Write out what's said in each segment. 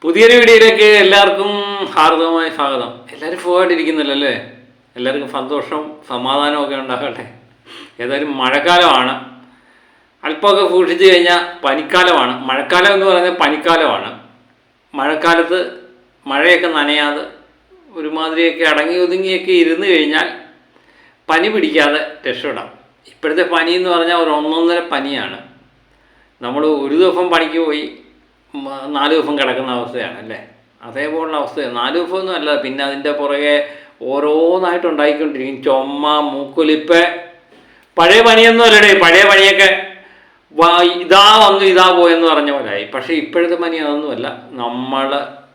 പുതിയൊരു വീഡിയോയിലേക്ക് എല്ലാവർക്കും ഹാർദവമായ സ്വാഗതം. എല്ലാവരും സുഖമായിട്ടിരിക്കുന്നില്ല അല്ലേ? എല്ലാവർക്കും സന്തോഷവും സമാധാനവും ഒക്കെ ഉണ്ടാകട്ടെ. ഏതായാലും മഴക്കാലമാണ്. അല്പമൊക്കെ സൂക്ഷിച്ചു കഴിഞ്ഞാൽ പനിക്കാലമാണ്. മഴക്കാലം എന്ന് പറയുന്നത് പനിക്കാലമാണ്. മഴക്കാലത്ത് മഴയൊക്കെ നനയാതെ ഒരുമാതിരിയൊക്കെ അടങ്ങി ഒതുങ്ങിയൊക്കെ ഇരുന്ന് കഴിഞ്ഞാൽ പനി പിടിക്കാതെ രക്ഷപ്പെടാം. ഇപ്പോഴത്തെ പനി എന്ന് പറഞ്ഞാൽ ഒരു ഒന്നൊന്നര പനിയാണ്. നമ്മൾ ഒരു ദിവസം പണിക്ക് പോയി 4 ദിവസം കിടക്കുന്ന അവസ്ഥയാണ് അല്ലേ? അതേപോലുള്ള അവസ്ഥയാണ്. 4 ദിവസമൊന്നും അല്ല, പിന്നെ അതിൻ്റെ പുറകെ ഓരോന്നായിട്ട് ഉണ്ടായിക്കൊണ്ടിരിക്കും. ചുമ, മൂക്കൊലിപ്പ്. പഴയ പനിയൊന്നും അല്ലടേ. പഴയ പനിയൊക്കെ ഇതാ വന്നു ഇതാ പോയെന്ന് പറഞ്ഞ പോലായി. പക്ഷേ ഇപ്പോഴത്തെ പനി അതൊന്നുമല്ല. നമ്മൾ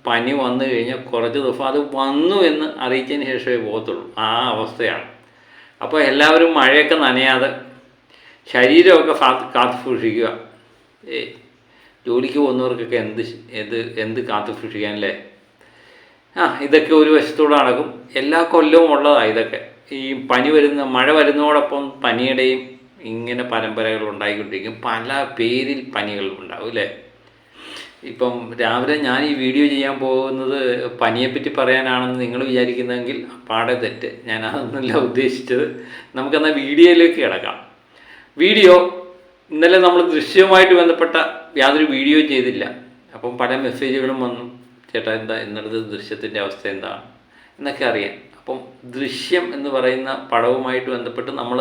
പനി വന്നു കഴിഞ്ഞാൽ കുറച്ച് ദിവസം അത് വന്നു എന്ന് അറിയിച്ചതിന് ശേഷമേ പോകത്തുള്ളൂ. ആ അവസ്ഥയാണ്. അപ്പോൾ എല്ലാവരും മഴയൊക്കെ നനയാതെ ശരീരമൊക്കെ കാത്തു സൂക്ഷിക്കുക. ജോലിക്ക് പോകുന്നവർക്കൊക്കെ എന്ത് കാത്തു സൂക്ഷിക്കാനല്ലേ? ഇതൊക്കെ ഒരു വശത്തൂടെ നടക്കും. എല്ലാ കൊല്ലവും ഉള്ളതാണ് ഇതൊക്കെ. ഈ മഴ വരുന്നതോടൊപ്പം പനിയുടെയും ഇങ്ങനെ പരമ്പരകൾ ഉണ്ടായിക്കൊണ്ടിരിക്കും. പല പേരിൽ പനികൾ ഉണ്ടാവും അല്ലേ? ഇപ്പം രാവിലെ ഞാൻ ഈ വീഡിയോ ചെയ്യാൻ പോകുന്നത് പനിയെപ്പറ്റി പറയാനാണെന്ന് നിങ്ങൾ വിചാരിക്കുന്നതെങ്കിൽ പാടെ തെറ്റ്. ഞാൻ അതൊന്നുമല്ല ഉദ്ദേശിച്ചത്. നമുക്കെന്നാൽ വീഡിയോയിലേക്ക് കിടക്കാം. വീഡിയോ ഇന്നലെ നമ്മൾ ദൃശ്യവുമായിട്ട് ബന്ധപ്പെട്ട യാതൊരു വീഡിയോ ചെയ്തില്ല. അപ്പം പല മെസ്സേജുകളും വന്നു, ചേട്ടാ എന്താ ഇന്നലത്തെ ദൃശ്യത്തിൻ്റെ അവസ്ഥ എന്താണ് എന്നൊക്കെ അറിയാൻ. അപ്പം ദൃശ്യം എന്ന് പറയുന്ന പടവുമായിട്ട് ബന്ധപ്പെട്ട് നമ്മൾ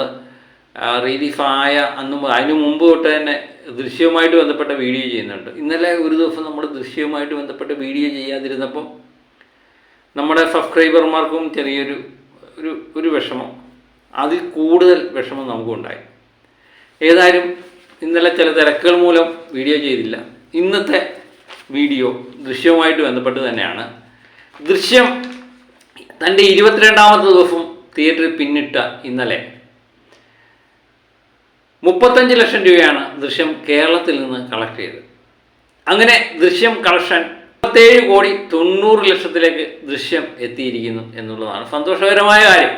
റിലീഫായ അതിനു മുമ്പ് തൊട്ട് തന്നെ ദൃശ്യവുമായിട്ട് ബന്ധപ്പെട്ട വീഡിയോ ചെയ്യുന്നുണ്ട്. ഇന്നലെ ഒരു ദിവസം നമ്മൾ ദൃശ്യവുമായിട്ട് ബന്ധപ്പെട്ട വീഡിയോ ചെയ്യാതിരുന്നപ്പം നമ്മുടെ സബ്സ്ക്രൈബർമാർക്കും ചെറിയൊരു ഒരു വിഷമം, അതിൽ കൂടുതൽ വിഷമം നമുക്കുണ്ടായി. ഏതായാലും ഇന്നലെ ചില തിരക്കുകൾ മൂലം വീഡിയോ ചെയ്തില്ല. ഇന്നത്തെ വീഡിയോ ദൃശ്യവുമായിട്ട് ബന്ധപ്പെട്ട് തന്നെയാണ്. ദൃശ്യം തൻ്റെ 22ാമത്തെ ദിവസം തിയേറ്ററിൽ പിന്നിട്ട ഇന്നലെ 35 ലക്ഷം രൂപയാണ് ദൃശ്യം കേരളത്തിൽ നിന്ന് കളക്ട് ചെയ്തത്. അങ്ങനെ ദൃശ്യം കളക്ഷൻ 37,90,00,000 ദൃശ്യം എത്തിയിരിക്കുന്നു എന്നുള്ളതാണ് സന്തോഷകരമായ കാര്യം.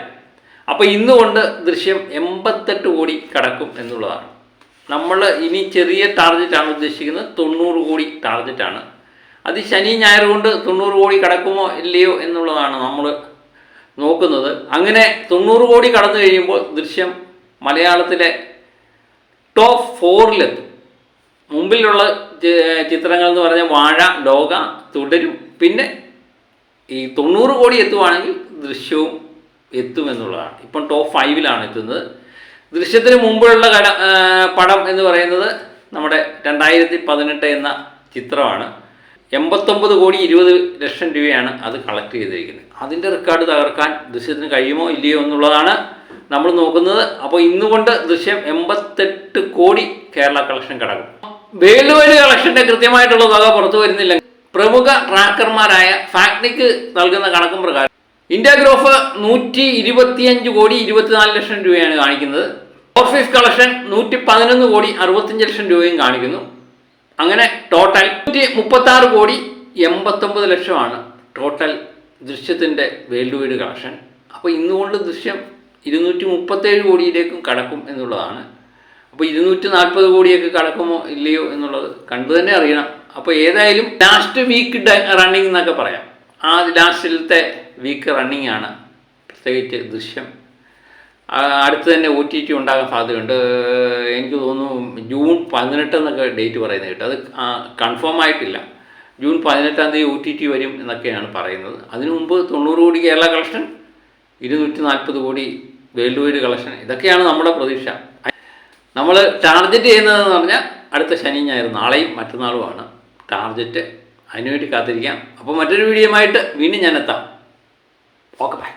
അപ്പോൾ ഇന്നുകൊണ്ട് ദൃശ്യം 88 കോടി കടക്കും എന്നുള്ളതാണ്. നമ്മൾ ഇനി ചെറിയ ടാർഗറ്റാണ് ഉദ്ദേശിക്കുന്നത്. 90 കോടി ടാർഗറ്റാണ്. അത് ശനി ഞായർ കൊണ്ട് 90 കോടി കടക്കുമോ ഇല്ലയോ എന്നുള്ളതാണ് നമ്മൾ നോക്കുന്നത്. അങ്ങനെ 90 കോടി കടന്നു കഴിയുമ്പോൾ ദൃശ്യം മലയാളത്തിലെ ടോപ്പ് 4-ലെത്തും. മുമ്പിലുള്ള ചിത്രങ്ങൾ എന്ന് പറഞ്ഞാൽ വാഴ, ലോക, തുടരും. പിന്നെ ഈ 90 കോടി എത്തുവാണെങ്കിൽ ദൃശ്യവും എത്തുമെന്നുള്ളതാണ്. ഇപ്പം ടോപ്പ് 5-ലാണ് എത്തുന്നത്. ദൃശ്യത്തിന് മുമ്പുള്ള പടം എന്ന് പറയുന്നത് നമ്മുടെ 2018 എന്ന ചിത്രമാണ്. 89,20,00,000 രൂപയാണ് അത് കളക്ട് ചെയ്തിരിക്കുന്നത്. അതിൻ്റെ റെക്കോർഡ് തകർക്കാൻ ദൃശ്യത്തിന് കഴിയുമോ ഇല്ലയോ എന്നുള്ളതാണ് നമ്മൾ നോക്കുന്നത്. അപ്പോൾ ഇന്നുകൊണ്ട് ദൃശ്യം 88 കോടി കേരള കളക്ഷൻ കടക്കും. വേൾഡ് വൈഡ് കളക്ഷൻ്റെ കൃത്യമായിട്ടുള്ള തുക പുറത്തു വരുന്നില്ല. പ്രമുഖ ട്രാക്കർമാരായ ഫാക്നിക്ക് നൽകുന്ന കണക്കും പ്രകാരം ഇന്ത്യ ഗ്രോഫ് 125,24,00,000 രൂപയാണ് കാണിക്കുന്നത്. ഓഫീസ് കളക്ഷൻ 111,65,00,000 രൂപയും കാണിക്കുന്നു. അങ്ങനെ ടോട്ടൽ 136,89,00,000 ടോട്ടൽ ദൃശ്യത്തിൻ്റെ വേൾഡ് വൈഡ് കളക്ഷൻ. അപ്പോൾ ഇന്നുകൊണ്ട് ദൃശ്യം 237 കോടിയിലേക്കും കടക്കും എന്നുള്ളതാണ്. അപ്പോൾ 240 കോടിയൊക്കെ കടക്കുമോ ഇല്ലയോ എന്നുള്ളത് കണ്ടു തന്നെ അറിയണം. അപ്പോൾ ഏതായാലും ലാസ്റ്റ് വീക്ക് റണ്ണിങ് എന്നൊക്കെ പറയാം. ആ ലാസ്റ്റിലത്തെ വീക്ക് റണ്ണിങ് ആണ് പ്രത്യേകിച്ച് ദൃശ്യം. അടുത്ത് തന്നെ OTT ഉണ്ടാകാൻ സാധ്യതയുണ്ട്. എനിക്ക് തോന്നുന്നു ജൂൺ 18 എന്നൊക്കെ ഡേറ്റ് പറയുന്നത് കേട്ടോ. അത് കൺഫേം ആയിട്ടില്ല. ജൂൺ 18-ാം തീയതി OTT വരും എന്നൊക്കെയാണ് പറയുന്നത്. അതിനു മുമ്പ് 90 കോടി കേരള കളക്ഷൻ, 240 കോടി വേൾഡ് വൈഡ് കളക്ഷൻ, ഇതൊക്കെയാണ് നമ്മുടെ പ്രതീക്ഷ. നമ്മൾ ടാർഗറ്റ് ചെയ്യുന്നതെന്ന് പറഞ്ഞാൽ അടുത്ത ശനി ഞായർ, നാളെയും മറ്റന്നാളുമാണ് ടാർഗറ്റ്. അതിനുവേണ്ടി കാത്തിരിക്കാം. അപ്പോൾ മറ്റൊരു വീഡിയോയുമായിട്ട് വീണ്ടും ഞാൻ എത്താം. Okay, by.